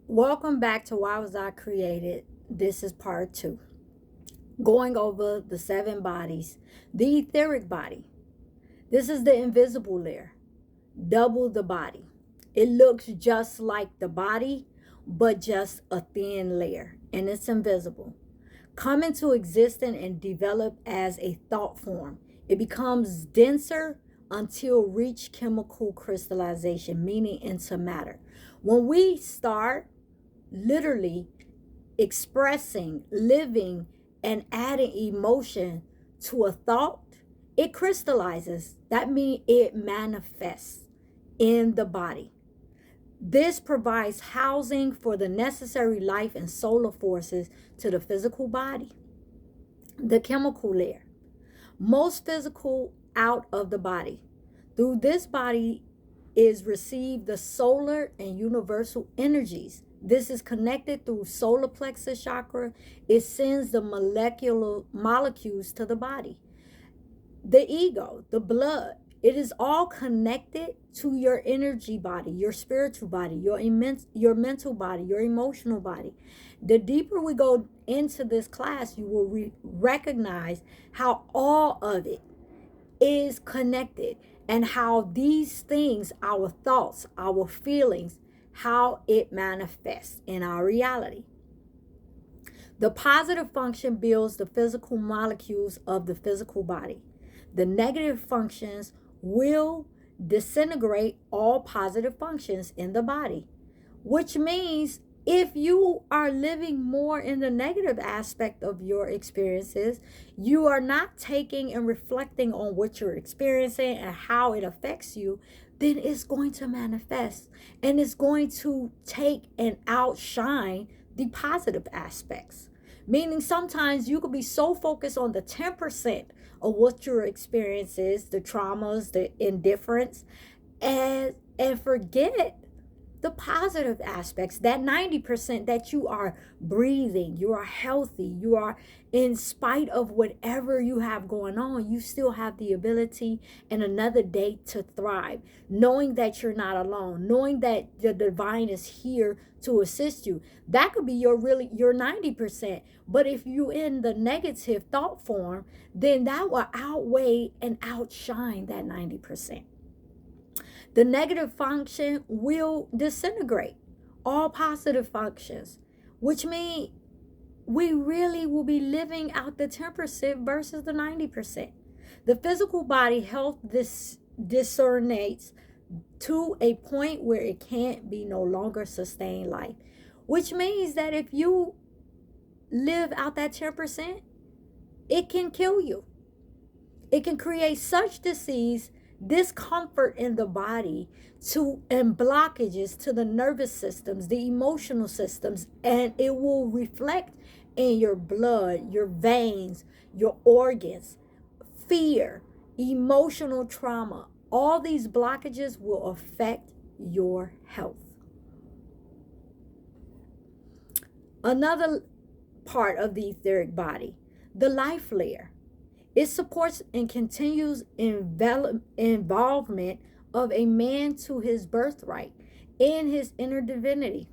Welcome back to Why Was I Created? This is part two. Going over the seven bodies. The etheric body. This is the invisible layer. Double the body. It looks just like the body, but just a thin layer, and it's invisible. Come into existence and develop as a thought form. It becomes denser until reach chemical crystallization, meaning into matter. When we start literally expressing, living, and adding emotion to a thought, it crystallizes. That means it manifests in the body. This provides housing for the necessary life and solar forces to the physical body. The chemical layer, most physical out of the body. Through this body is received the solar and universal energies. This is connected through solar plexus chakra. It sends the molecular molecules to the body. The ego, the blood, it is all connected to your energy body, your spiritual body, your mental body, your emotional body. The deeper we go into this class, you will recognize how all of it is connected and how these things, our thoughts, our feelings, how it manifests in our reality. The positive function builds the physical molecules of the physical body. The negative functions will disintegrate all positive functions in the body, which means if you are living more in the negative aspect of your experiences, you are not taking and reflecting on what you're experiencing and how it affects you, then it's going to manifest and it's going to take and outshine the positive aspects. Meaning sometimes you could be so focused on the 10% of what your experience is, the traumas, the indifference, and forget the positive aspects, that 90% that you are breathing, you are healthy, you are, in spite of whatever you have going on, you still have the ability and another day to thrive, knowing that you're not alone, knowing that the divine is here to assist you. That could be your 90%. But if you in the negative thought form, then that will outweigh and outshine that 90%. The negative function will disintegrate all positive functions, which means we really will be living out the 10% versus the 90%. The physical body health discernates to a point where it can't be no longer sustain life, which means that if you live out that 10%, it can kill you. It can create such disease, discomfort in the body and blockages to the nervous systems, the emotional systems, and it will reflect in your blood, your veins, your organs, fear, emotional trauma. All these blockages will affect your health. Another part of the etheric body, the life layer. It supports and continues involvement of a man to his birthright in his inner divinity.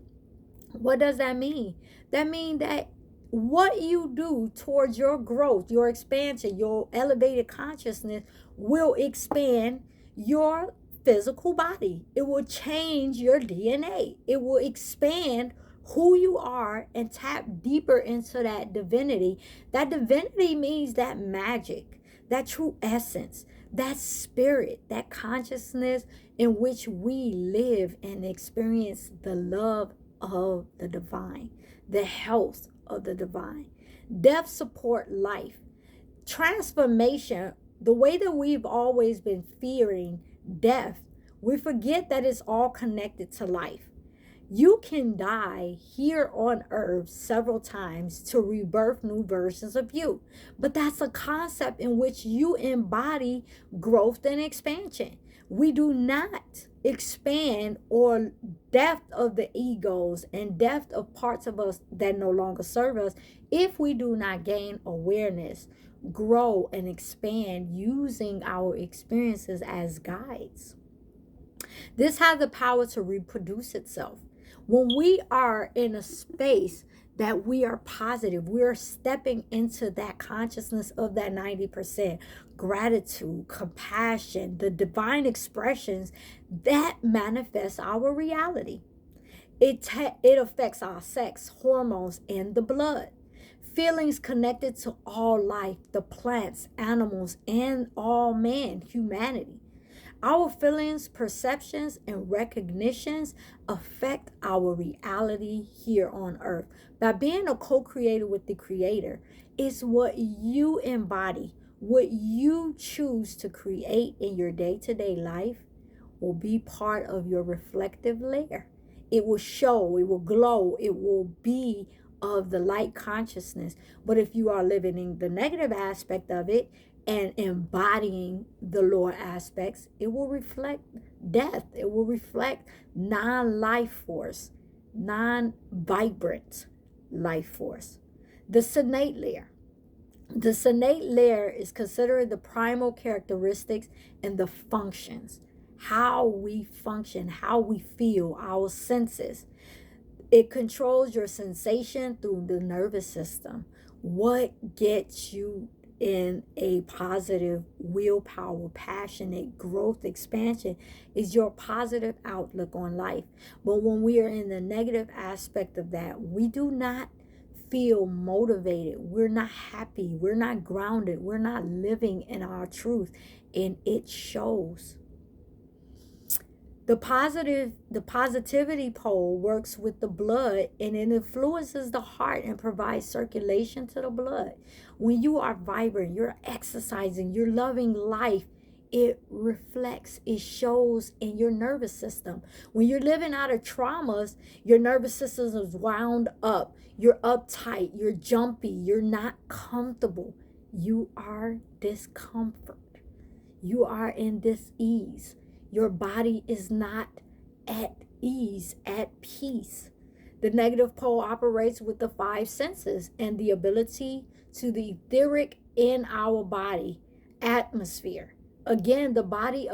What does that mean? That means that what you do towards your growth, your expansion, your elevated consciousness will expand your physical body. It will change your DNA. It will expand who you are and tap deeper into that divinity. That divinity means that magic, that true essence, that spirit, that consciousness in which we live and experience the love of the divine, the health of the divine. Death support life. Transformation, the way that we've always been fearing death, we forget that it's all connected to life. You can die here on earth several times to rebirth new versions of you. But that's a concept in which you embody growth and expansion. We do not expand or depth of the egos and depth of parts of us that no longer serve us if we do not gain awareness, grow, and expand using our experiences as guides. This has the power to reproduce itself. When we are in a space that we are positive, we are stepping into that consciousness of that 90% gratitude, compassion, the divine expressions that manifest our reality. It affects our sex, hormones, and the blood. Feelings connected to all life, the plants, animals, and all man, humanity. Our feelings, perceptions, and recognitions affect our reality here on earth. By being a co creator with the Creator, it's what you embody, what you choose to create in your day to day life will be part of your reflective layer. It will show, it will glow, it will be of the light consciousness. But if you are living in the negative aspect of it and embodying the lower aspects, it will reflect death. It will reflect non-life force, non-vibrant life force. The sonate layer. The sonate layer is considered the primal characteristics and the functions, how we function, how we feel, our senses. It controls your sensation through the nervous system. What gets you in a positive willpower, passionate growth, expansion is your positive outlook on life. But when we are in the negative aspect of that, we do not feel motivated. We're not happy. We're not grounded. We're not living in our truth. And it shows. The positivity pole works with the blood and it influences the heart and provides circulation to the blood. When you are vibrant, you're exercising, you're loving life, it reflects, it shows in your nervous system. When you're living out of traumas, your nervous system is wound up, you're uptight, you're jumpy, you're not comfortable. You are discomfort. You are in dis-ease. Your body is not at ease, at peace. The negative pole operates with the five senses and the ability to the etheric in our body atmosphere. Again, the body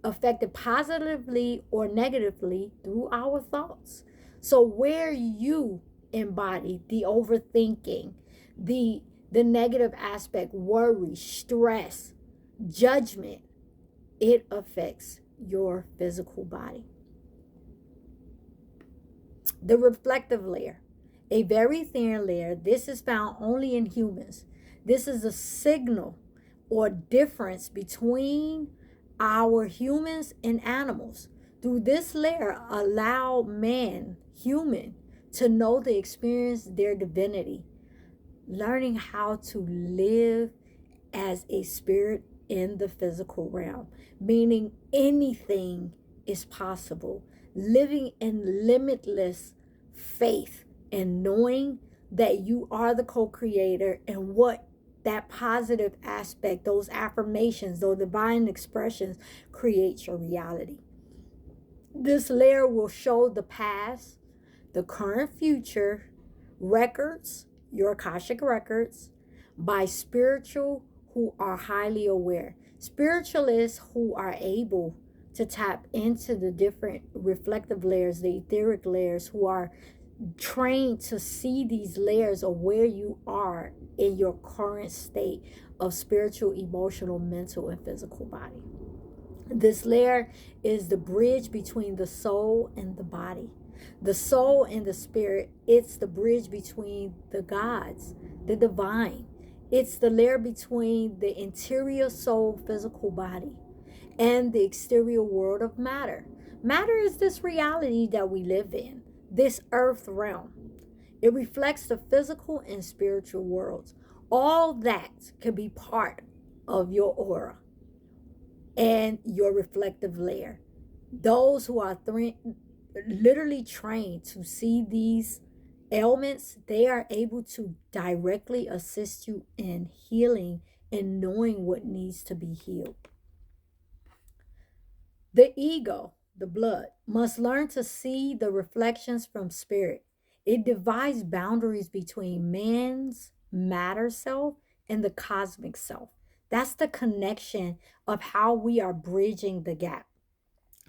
affected positively or negatively through our thoughts. So where you embody the overthinking, the negative aspect, worry, stress, judgment, it affects your physical body. The reflective layer, a very thin layer. This is found only in humans. This is a signal or difference between our humans and animals. Through this layer, allow man, human, to know the experience their divinity, learning how to live as a spirit in the physical realm, meaning anything is possible. Living in limitless faith and knowing that you are the co-creator and what that positive aspect, those affirmations, those divine expressions create your reality. This layer will show the past, the current, future records, your Akashic records, by spiritual who are highly aware. Spiritualists who are able to tap into the different reflective layers, the etheric layers, who are trained to see these layers of where you are in your current state of spiritual, emotional, mental, and physical body. This layer is the bridge between the soul and the body. The soul and the spirit, it's the bridge between the gods, the divine. It's the layer between the interior soul, physical body, and the exterior world of matter. Matter is this reality that we live in, this earth realm. It reflects the physical and spiritual worlds. All that can be part of your aura and your reflective layer. Those who are literally trained to see these ailments, they are able to directly assist you in healing and knowing what needs to be healed. The ego, the blood, must learn to see the reflections from spirit. It divides boundaries between man's matter self and the cosmic self. That's the connection of how we are bridging the gap.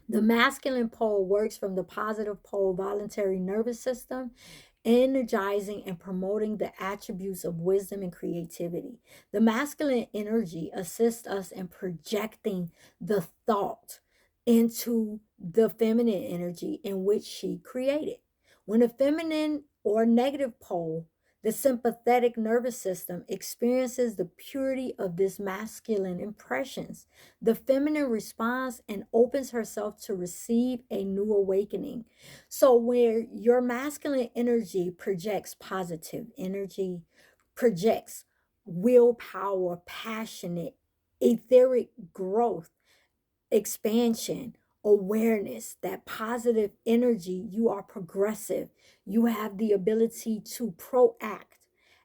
The masculine pole works from the positive pole voluntary nervous system, energizing and promoting the attributes of wisdom and creativity. The masculine energy assists us in projecting the thought into the feminine energy in which she created. When a feminine or negative pole, the sympathetic nervous system, experiences the purity of this masculine impressions, the feminine responds and opens herself to receive a new awakening. So, where your masculine energy projects positive energy, projects willpower, passionate, etheric growth, expansion, awareness, that positive energy, you are progressive. You have the ability to proact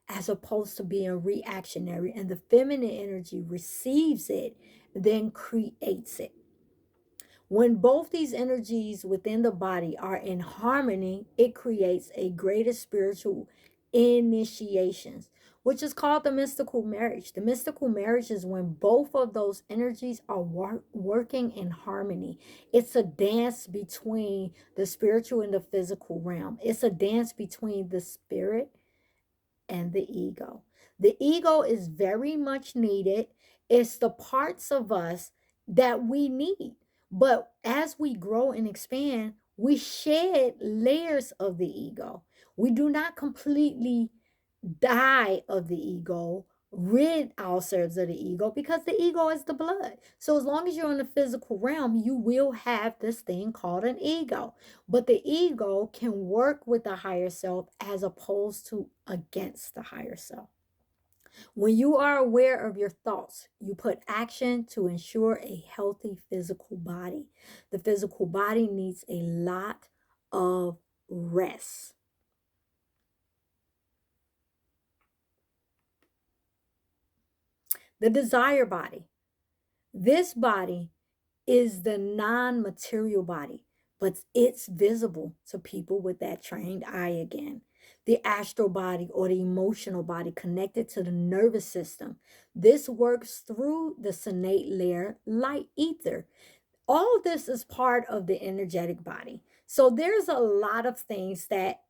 as opposed to being reactionary. And the feminine energy receives it, then creates it. When both these energies within the body are in harmony, it creates a greater spiritual initiations, which is called the mystical marriage. The mystical marriage is when both of those energies are working in harmony. It's a dance between the spiritual and the physical realm. It's a dance between the spirit and the ego. The ego is very much needed. It's the parts of us that we need. But as we grow and expand, we shed layers of the ego. We do not completely die of the ego, rid ourselves of the ego, because the ego is the blood. So as long as you're in the physical realm, you will have this thing called an ego. But the ego can work with the higher self as opposed to against the higher self. When you are aware of your thoughts, you put action to ensure a healthy physical body. The physical body needs a lot of rest. The desire body. This body is the non material body, but it's visible to people with that trained eye again. The astral body or the emotional body connected to the nervous system. This works through the sonate layer, light ether. All this is part of the energetic body. So there's a lot of things that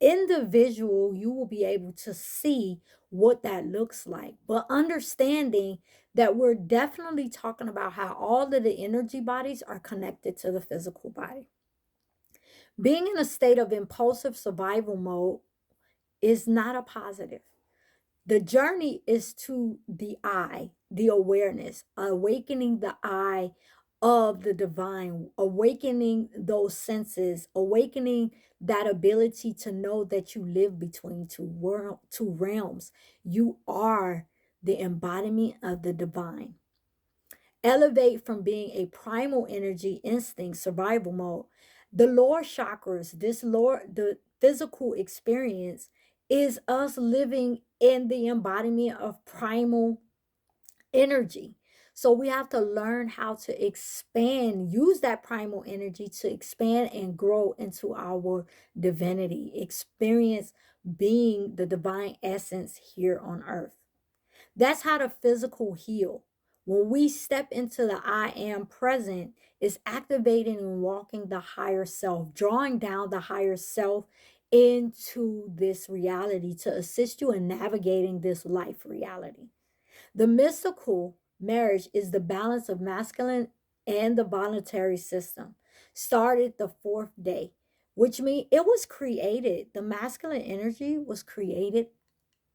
individual you will be able to see what that looks like. But understanding that we're definitely talking about how all of the energy bodies are connected to the physical body. Being in a state of impulsive survival mode is not a positive. The journey is to the eye, the awareness, awakening the eye of the divine, awakening those senses, awakening that ability to know that you live between two realms. You are the embodiment of the divine. Elevate from being a primal energy instinct survival mode. The lower chakras, the physical experience is us living in the embodiment of primal energy. So we have to learn how to expand, use that primal energy to expand and grow into our divinity, experience being the divine essence here on earth. That's how the physical heal. When we step into the I am present, is activating and walking the higher self, drawing down the higher self into this reality to assist you in navigating this life reality. The mystical marriage is the balance of masculine and the voluntary system. Started the fourth day, which means it was created. The masculine energy was created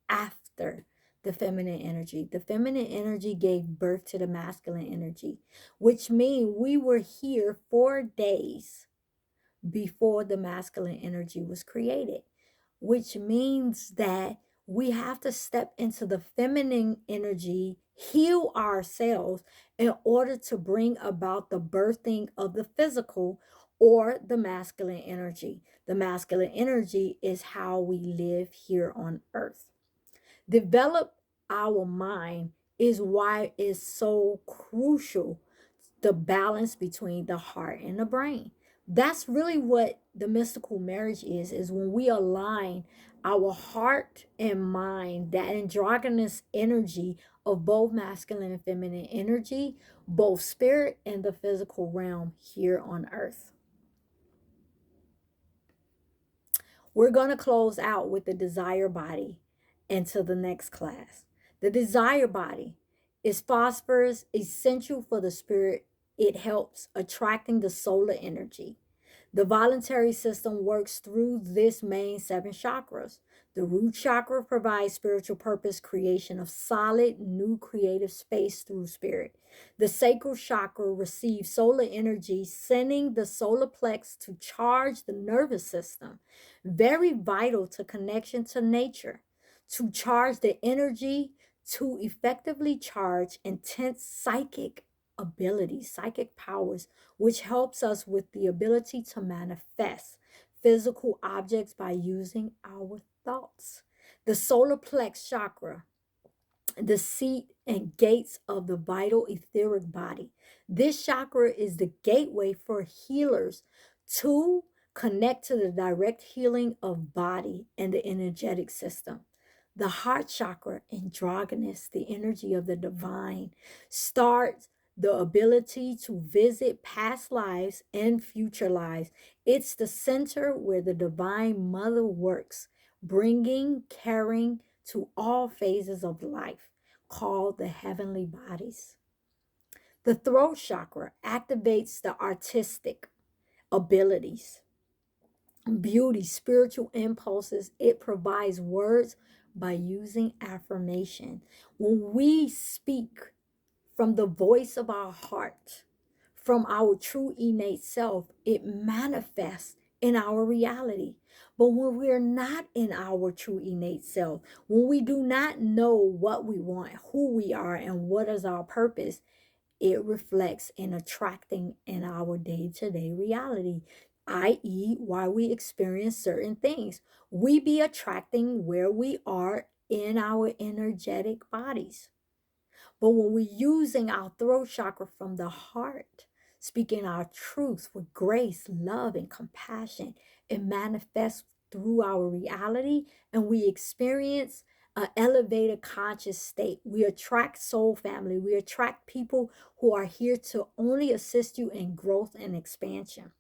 after the feminine energy. The feminine energy gave birth to the masculine energy, which means we were here 4 days before the masculine energy was created, which means that we have to step into the feminine energy, heal ourselves in order to bring about the birthing of the physical or the masculine energy. The masculine energy is how we live here on earth. Develop our mind is why it's so crucial, the balance between the heart and the brain. That's really what the mystical marriage is when we align our heart and mind, that androgynous energy of both masculine and feminine energy, both spirit and the physical realm here on earth. We're going to close out with the desire body into the next class. The desire body is phosphorus, essential for the spirit. It helps attracting the solar energy. The voluntary system works through this main 7 chakras. The root chakra provides spiritual purpose, creation of solid, new creative space through spirit. The sacral chakra receives solar energy, sending the solar plex to charge the nervous system. Very vital to connection to nature, to charge the energy, to effectively charge intense psychic abilities, psychic powers, which helps us with the ability to manifest physical objects by using our thoughts. The solar plex chakra, the seat and gates of the vital etheric body. This chakra is the gateway for healers to connect to the direct healing of body and the energetic system. The heart chakra, androgynous, the energy of the divine, starts the ability to visit past lives and future lives. It's the center where the divine mother works, bringing, caring to all phases of life, called the heavenly bodies. The throat chakra activates the artistic abilities, beauty, spiritual impulses. It provides words by using affirmation. When we speak from the voice of our heart, from our true innate self, it manifests in our reality. But when we're not in our true innate self, when we do not know what we want, who we are, and what is our purpose, it reflects in attracting in our day-to-day reality, i.e., why we experience certain things. We be attracting where we are in our energetic bodies. But when we're using our throat chakra from the heart, speaking our truth with grace, love, and compassion, it manifests through our reality, and we experience an elevated conscious state. We attract soul family. We attract people who are here to only assist you in growth and expansion.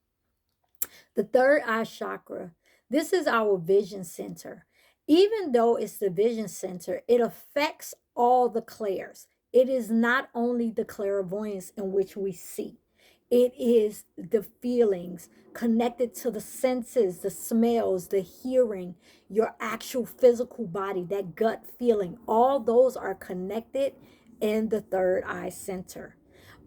The third eye chakra, this is our vision center. Even though it's the vision center, it affects all the clairs. It is not only the clairvoyance in which we see, it is the feelings connected to the senses, the smells, the hearing, your actual physical body, that gut feeling. All those are connected in the third eye center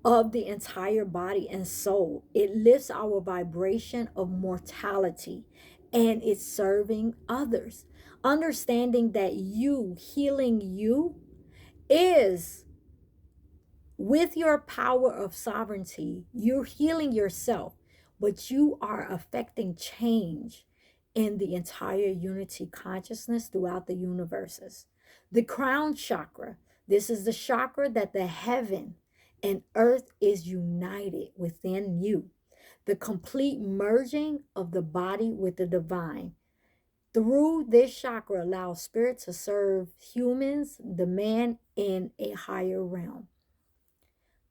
of the entire body and soul. It lifts our vibration of mortality, and it's serving others. Understanding that you, healing you, is with your power of sovereignty. You're healing yourself, but you are affecting change in the entire unity consciousness throughout the universes. The crown chakra, this is the chakra that the heaven and earth is united within you. The complete merging of the body with the divine. Through this chakra allows spirit to serve humans, the man in a higher realm.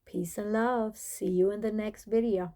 Peace and love. See you in the next video.